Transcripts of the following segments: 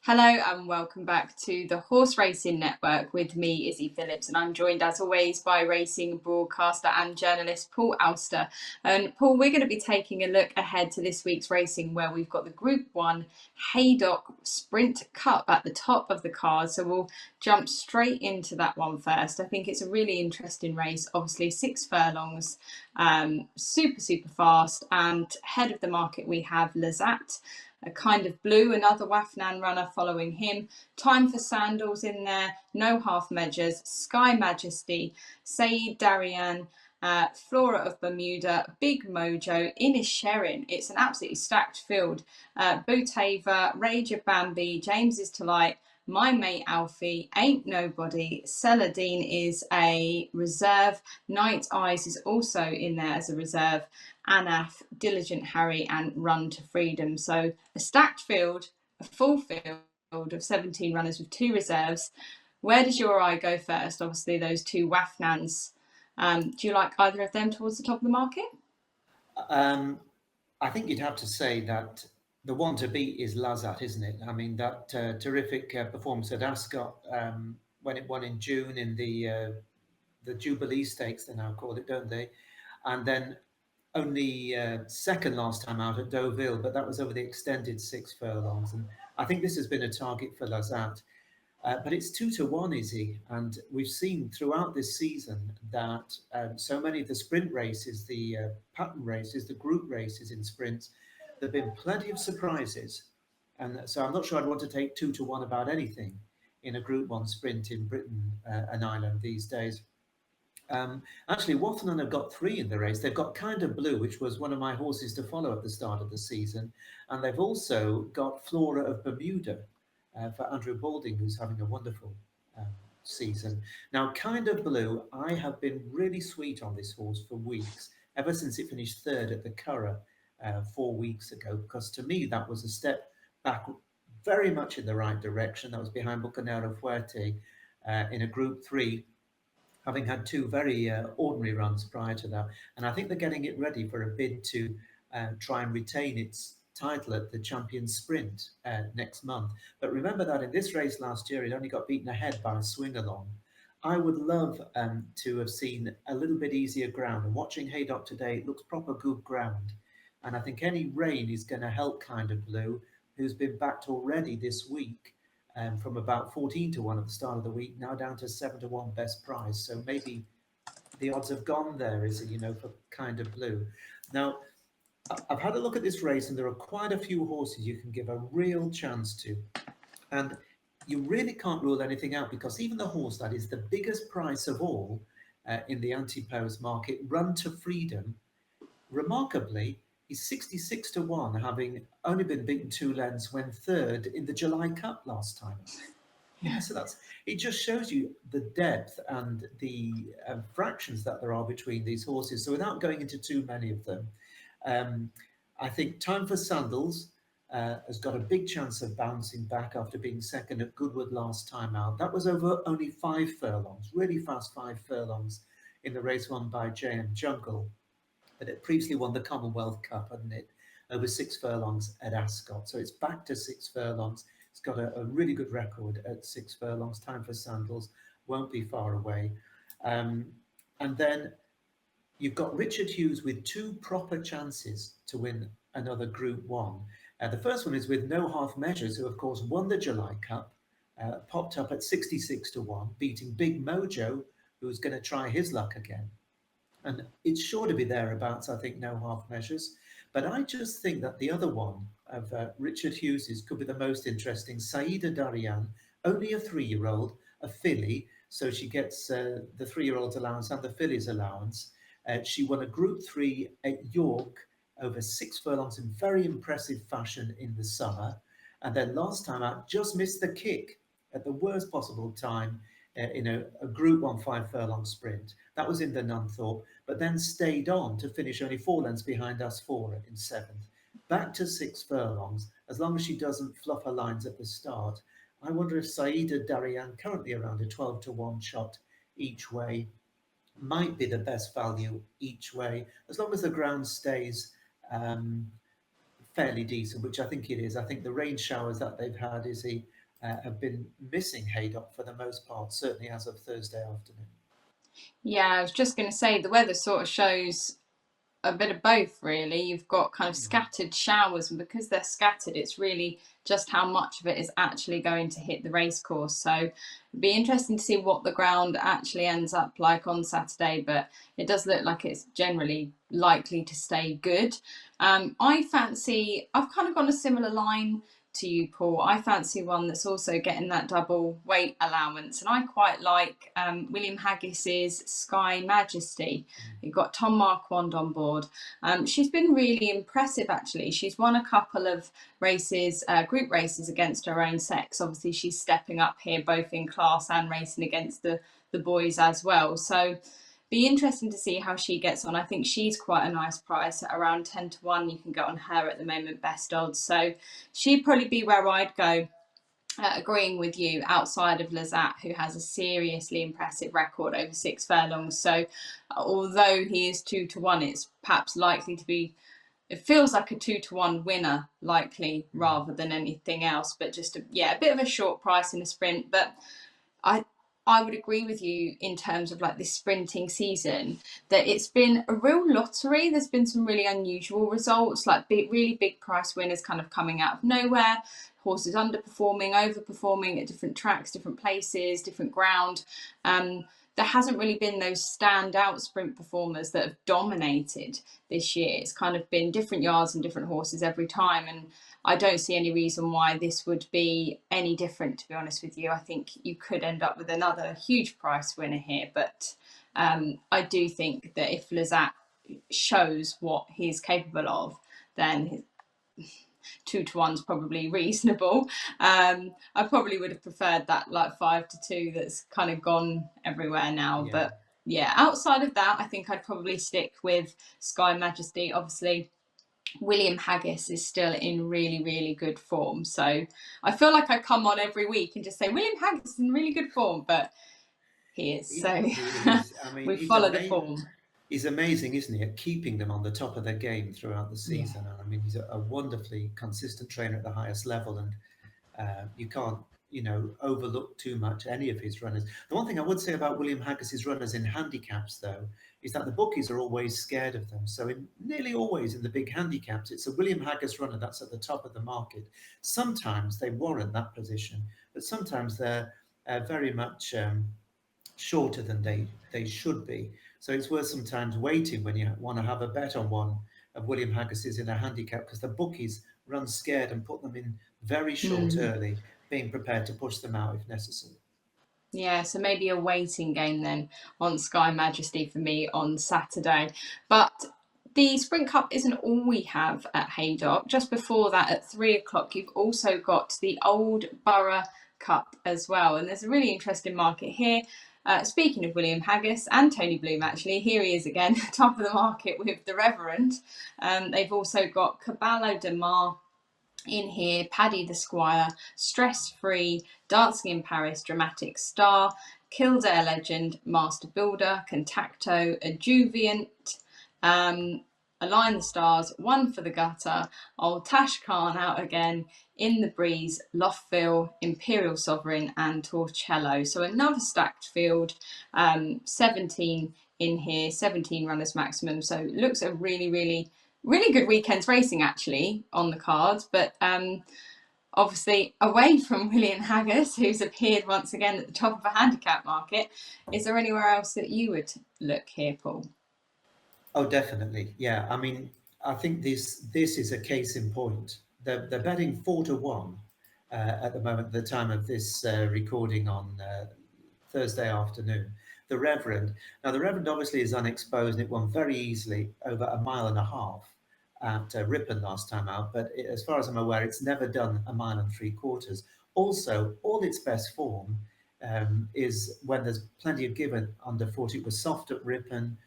Hello and welcome back to the Horse Racing Network with me, Izzy Phillips, and I'm joined as always by racing broadcaster and journalist Paul Auster. And Paul, we're going to be taking a look ahead to this week's racing where we've got the Group 1 Haydock Sprint Cup at the top of the card. So we'll jump straight into that one first. I think it's a really interesting race, obviously 6 furlongs, super fast, and head of the market we have Lazat. A Kind of Blue, another Wafnan runner following him. Time for Sandals in there. No Half Measures. Sky Majesty. Saeed Darian. Flora of Bermuda. Big Mojo. Inisherin. It's an absolutely stacked field. Boothaver. Rage of Bambi. James is to Light. My Mate Alfie, Ain't Nobody, Celadine is a reserve, Night Eyes is also in there as a reserve, Anaf, Diligent Harry, and Run to Freedom. So a stacked field, a full field of 17 runners with 2 reserves. Where does your eye go first? Obviously, those 2 Wafnans. Do you like either of them towards the top of the market? I think you'd have to say that the one to beat is Lazat, isn't it? I mean, that terrific performance at Ascot when it won in June in the Jubilee Stakes, they now call it, don't they? And then only second last time out at Deauville, but that was over the extended 6 furlongs. And I think this has been a target for Lazat. But it's 2-1, Izzy, and we've seen throughout this season that so many of the sprint races, the pattern races, the group races in sprints, there've been plenty of surprises, and so I'm not sure I'd want to take 2-1 about anything in a Group One sprint in Britain and Ireland these days. Actually, Watton have got 3 in the race. They've got Kind of Blue, which was one of my horses to follow at the start of the season, and they've also got Flora of Bermuda for Andrew Balding, who's having a wonderful um, season. Now, Kind of Blue, I have been really sweet on this horse for weeks, ever since it finished third at the Curragh 4 weeks ago, because to me that was a step back very much in the right direction. That was behind Bucanero Fuerte in a Group 3, having had 2 very ordinary runs prior to that. And I think they're getting it ready for a bid to try and retain its title at the Champions Sprint next month. But remember that in this race last year, it only got beaten ahead by a swing along. I would love to have seen a little bit easier ground. And watching Haydock today, it looks proper good ground. And I think any rain is going to help Kind of Blue, who's been backed already this week from about 14-1 at the start of the week, now down to 7-1 best price. So maybe the odds have gone there, is it, for Kind of Blue. Now, I've had a look at this race, and there are quite a few horses you can give a real chance to. And you really can't rule anything out, because even the horse that is the biggest price of all in the anti-pose market, Run to Freedom, remarkably, he's 66-1, having only been beaten 2 lengths when third in the July Cup last time. So it just shows you the depth and the fractions that there are between these horses. So without going into too many of them, um, I think Time for Sandals has got a big chance of bouncing back after being second at Goodwood last time out. That was over only 5 furlongs, really fast 5 furlongs in the race won by J.M. Jungle. But it previously won the Commonwealth Cup, hadn't it? Over 6 furlongs at Ascot. So it's back to 6 furlongs. It's got a really good record at 6 furlongs. Time for Sandals won't be far away. And then you've got Richard Hughes with 2 proper chances to win another Group 1. The first one is with No Half Measures, who, of course, won the July Cup, popped up at 66-1, beating Big Mojo, who's going to try his luck again. And it's sure to be thereabouts, I think, No Half Measures. But I just think that the other one of Richard Hughes's could be the most interesting. Saida Darian, only a 3-year-old, a filly, so she gets the 3-year-old's allowance and the filly's allowance. She won a Group 3 at York over 6 furlongs in very impressive fashion in the summer. And then last time out, just missed the kick at the worst possible time in a Group 1 5 furlong sprint. That was in the Nunthorpe, but then stayed on to finish only 4 lengths behind us 4 in 7th. Back to 6 furlongs, as long as she doesn't fluff her lines at the start. I wonder if Saida Darian, currently around a 12-1 shot each way, might be the best value each way, as long as the ground stays fairly decent, which I think it is. I think the rain showers that they've had have been missing Haydock for the most part, certainly as of Thursday afternoon. Yeah, I was just going to say the weather sort of shows a bit of both, really. You've got kind of Mm. scattered showers, and because they're scattered, it's really just how much of it is actually going to hit the race course. So it'd be interesting to see what the ground actually ends up like on Saturday, but it does look like it's generally likely to stay good. I've kind of gone a similar line to you, Paul. I fancy one that's also getting that double weight allowance, and I quite like William Haggis's Sky Majesty. You've got Tom Marquand on board. She's been really impressive, actually. She's won a couple of races, group races against her own sex. Obviously, she's stepping up here, both in class and racing against the boys as well. So be interesting to see how she gets on. I think she's quite a nice price at around 10 to 1. You can get on her at the moment, best odds. So she'd probably be where I'd go. Agreeing with you, outside of Lazat, who has a seriously impressive record over 6 furlongs. So, although he is 2 to 1, it's perhaps likely to be. It feels like a 2 to 1 winner, likely rather than anything else. But just a bit of a short price in a sprint. But I I would agree with you in terms of like this sprinting season that it's been a real lottery. There's been some really unusual results, like really big price winners kind of coming out of nowhere, horses underperforming, overperforming at different tracks, different places, different ground. There hasn't really been those standout sprint performers that have dominated this year. It's kind of been different yards and different horses every time, and I don't see any reason why this would be any different, to be honest with you. I think you could end up with another huge price winner here, but I do think that if Lazat shows what he's capable of, then 2 to 1's probably reasonable. I probably would have preferred that like 5 to 2 that's kind of gone everywhere now, Yeah. but yeah, outside of that, I think I'd probably stick with Sky Majesty. Obviously, William Haggis is still in really, really good form. So I feel like I come on every week and just say William Haggis is in really good form, but he is. So He is. I mean, we follow the form. he's amazing, isn't he, at keeping them on the top of their game throughout the Yeah. season. I mean, he's a wonderfully consistent trainer at the highest level, and you can't, overlook too much any of his runners. The one thing I would say about William Haggis's runners in handicaps, though, is that the bookies are always scared of them. So nearly always in the big handicaps, it's a William Haggis runner that's at the top of the market. Sometimes they warrant that position, but sometimes they're very much shorter than they should be. So it's worth sometimes waiting when you want to have a bet on one of William Haggis's in a handicap, because the bookies run scared and put them in very short Mm. early, being prepared to push them out if necessary. Yeah, so maybe a waiting game then on Sky Majesty for me on Saturday. But the Sprint Cup isn't all we have at Haydock. Just before that, at 3 o'clock, you've also got the Old Borough Cup as well. And there's a really interesting market here. Speaking of William Haggis and Tony Bloom, actually, here he is again, top of the market with the Reverend. They've also got Caballo de Mar in here, Paddy the Squire, Stress Free, Dancing in Paris, Dramatic Star, Kildare Legend, Master Builder, Contacto, Adjuvant, Align the Stars, One for the Gutter, Old Tash Khan out again, In the Breeze, Loftville, Imperial Sovereign, and Torcello. So another stacked field, 17 in here, 17 runners maximum. So it looks a really, really really good weekend's racing actually on the cards, but obviously away from William Haggis, who's appeared once again at the top of a handicap market. Is there anywhere else that you would look here, Paul? Oh, definitely. Yeah. I mean, I think this is a case in point. They're betting 4 to 1 at the moment, at the time of this recording on Thursday afternoon. The Reverend obviously is unexposed, and it won very easily over a mile and a half at Ripon last time out. But as far as I'm aware, it's never done a mile and 3/4. Also, all its best form is when there's plenty of given underfoot. It was soft at Ripon.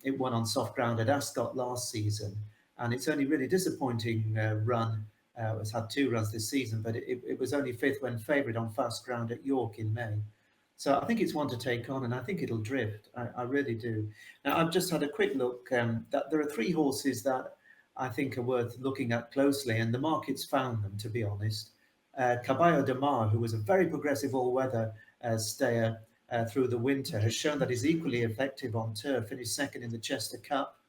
It won on soft ground at Ascot last season, and its only really disappointing run has had 2 runs this season, but it was only fifth when favoured on fast ground at York in May. So I think it's one to take on, and I think it'll drift. I really do. Now, I've just had a quick look. That there are 3 horses that I think are worth looking at closely, and the market's found them, to be honest. Caballo de Mar, who was a very progressive all-weather stayer through the winter, has shown that he's equally effective on turf. Finished second in the Chester Cup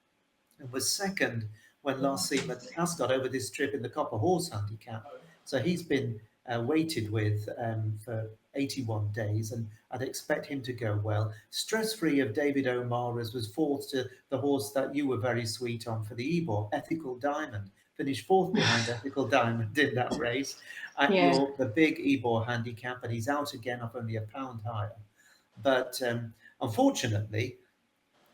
and was second when last seen at Ascot over this trip in the Copper Horse Handicap. So he's been weighted with for 81 days, and I'd expect him to go well. Stress-free of David O'Mara's was fourth to the horse that you were very sweet on for the Ebor, Ethical Diamond. Finished fourth behind Ethical Diamond in that race at Yeah. the big Ebor handicap, and he's out again off only £1 higher. But unfortunately,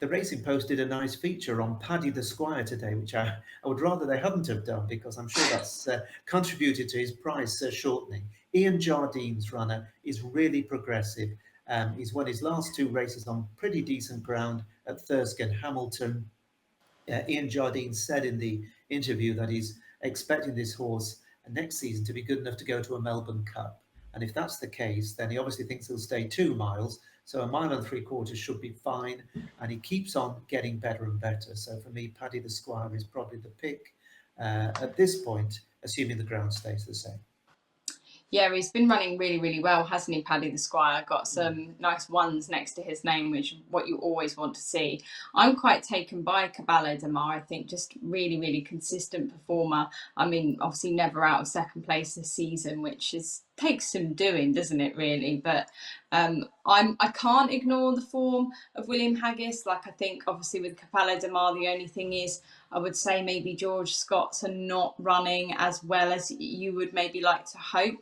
the Racing Post did a nice feature on Paddy the Squire today, which I would rather they hadn't have done, because I'm sure that's contributed to his price shortening. Ian Jardine's runner is really progressive. He's won his last two races on pretty decent ground at Thirsk and Hamilton. Ian Jardine said in the interview that he's expecting this horse next season to be good enough to go to a Melbourne Cup. And if that's the case, then he obviously thinks he'll stay 2 miles. So 1.75 miles should be fine. And he keeps on getting better and better. So for me, Paddy the Squire is probably the pick at this point, assuming the ground stays the same. Yeah, he's been running really, really well, hasn't he, Paddy the Squire? Got some nice ones next to his name, which is what you always want to see. I'm quite taken by Caballo de Mar. I think just really, really consistent performer. I mean, obviously never out of second place this season, which takes some doing, doesn't it, really? But I can't ignore the form of William Haggis. Like, I think obviously with Caballo de Mar, the only thing is I would say maybe George Scott's are not running as well as you would maybe like to hope.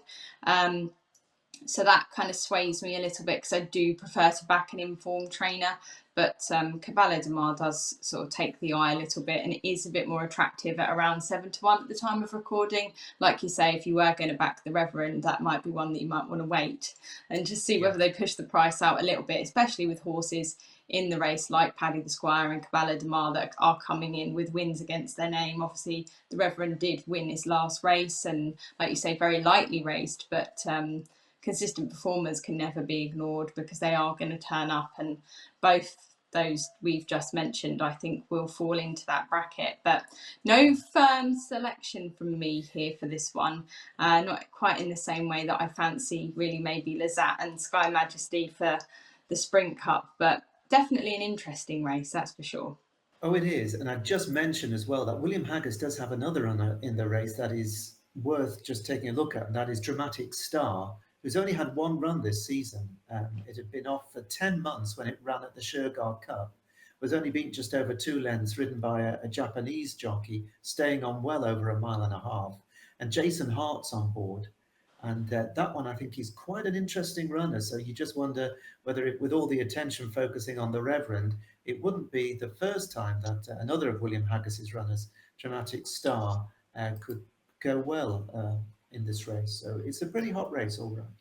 So that kind of sways me a little bit, because I do prefer to back an informed trainer. But Caballo de Mar does sort of take the eye a little bit, and it is a bit more attractive at around 7-1 at the time of recording. Like you say, if you were going to back the Reverend, that might be one that you might want to wait and just see whether they push the price out a little bit, especially with horses in the race like Paddy the Squire and Caballo de Mar that are coming in with wins against their name. Obviously, the Reverend did win his last race, and like you say, very lightly raced, but consistent performers can never be ignored, because they are going to turn up, and both those we've just mentioned I think will fall into that bracket. But no firm selection from me here for this one, not quite in the same way that I fancy really maybe Lazat and Sky Majesty for the Sprint Cup, but definitely an interesting race, that's for sure. Oh, it is. And I've just mentioned as well that William Haggis does have another runner in the race that is worth just taking a look at, and that is Dramatic Star, who's only had one run this season. It had been off for 10 months when it ran at the Shergar Cup, was only beaten just over 2 lengths, ridden by a Japanese jockey, staying on well over 1.5 miles. And Jason Hart's on board. And that one, I think, is quite an interesting runner. So you just wonder whether, with all the attention focusing on the Reverend, it wouldn't be the first time that another of William Haggis's runners, Dramatic Star, could go well in this race. So it's a pretty hot race all round.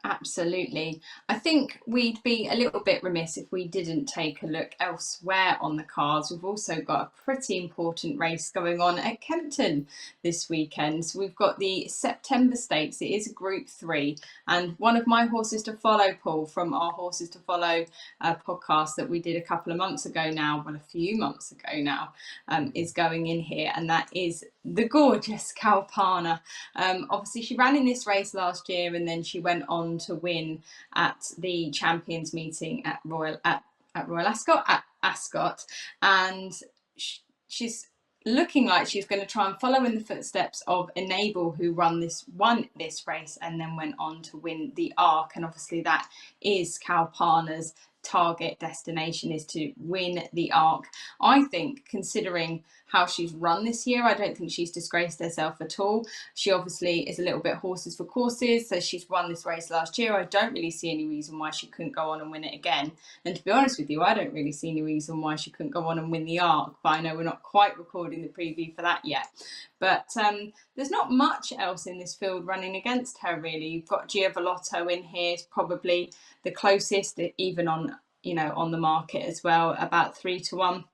Absolutely. I think we'd be a little bit remiss if we didn't take a look elsewhere on the cards. We've also got a pretty important race going on at Kempton this weekend. So we've got the September Stakes. It is Group 3, and one of my horses to follow, Paul, from our Horses to Follow podcast that we did a couple of months ago now, well, a few months ago now, is going in here, and that is the gorgeous Kalpana. Obviously, she ran in this race last year, and then she went on to win at the Champions meeting at Royal Ascot, and she's looking like she's going to try and follow in the footsteps of Enable, who won this race and then went on to win the Arc. And obviously that is Kalpana's target destination, is to win the Arc. I think, considering how she's run this year, I don't think she's disgraced herself at all. She obviously is a little bit horses for courses, so she's won this race last year. I don't really see any reason why she couldn't go on and win it again. And to be honest with you, I don't really see any reason why she couldn't go on and win the Arc, but I know we're not quite recording the preview for that yet. But there's not much else in this field running against her, really. You've got Giavolotto in here, is probably the closest, even on the market as well, about 3-1.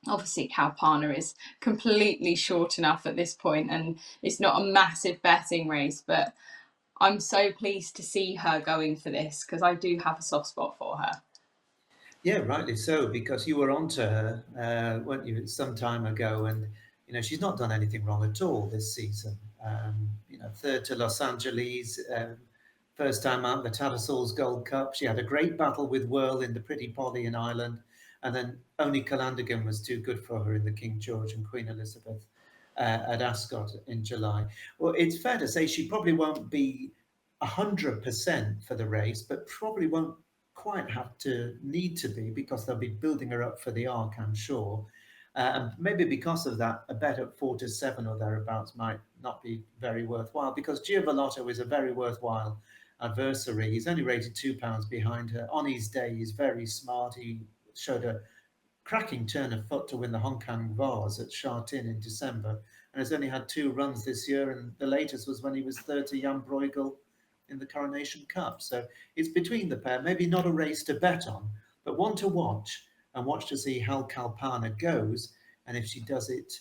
Obviously, Kalpana is completely short enough at this point, and it's not a massive betting race, but I'm so pleased to see her going for this, because I do have a soft spot for her. Yeah, rightly so, because you were onto her, weren't you, some time ago, and she's not done anything wrong at all this season. Third to Los Angeles, first time out the Tattersalls Gold Cup. She had a great battle with Whirl in the Pretty Polly in Ireland, and then only Calandigan was too good for her in the King George and Queen Elizabeth at Ascot in July. Well, it's fair to say she probably won't be 100% for the race, but probably won't quite have to need to be because they'll be building her up for the Arc, I'm sure. And maybe because of that, a bet at 4 to 7 or thereabouts might not be very worthwhile because Giovanotto is a very worthwhile adversary. He's only rated £2 behind her. On his day, he's very smart. He showed a cracking turn of foot to win the Hong Kong Vase at Sha Tin in December, and has only had 2 runs this year, and the latest was when he was third to Jan Bruegel in the Coronation Cup. So it's between the pair, maybe not a race to bet on, but one to watch, and watch to see how Kalpana goes, and if she does it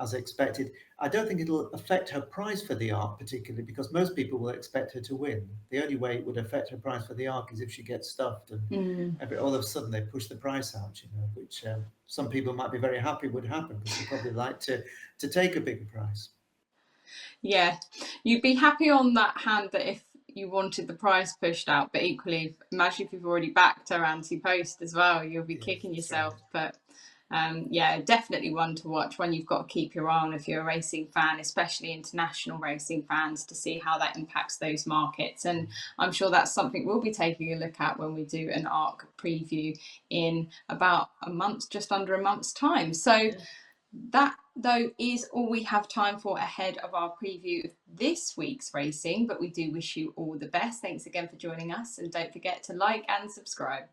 as expected. I don't think it'll affect her prize for the Arc particularly because most people will expect her to win. The only way it would affect her prize for the Arc is if she gets stuffed and Mm. all of a sudden they push the price out, which some people might be very happy would happen because they probably like to take a bigger price. Yeah, you'd be happy on that hand that if you wanted the price pushed out, but equally, imagine if you've already backed her anti-post as well, you'll be Yes, kicking that's right. yourself. But yeah, definitely one to watch, one you've got to keep your eye on if you're a racing fan, especially international racing fans, to see how that impacts those markets. And I'm sure that's something we'll be taking a look at when we do an ARC preview in about a month, just under a month's time. So Yeah. that, though, is all we have time for ahead of our preview of this week's racing, but we do wish you all the best. Thanks again for joining us, and don't forget to like and subscribe.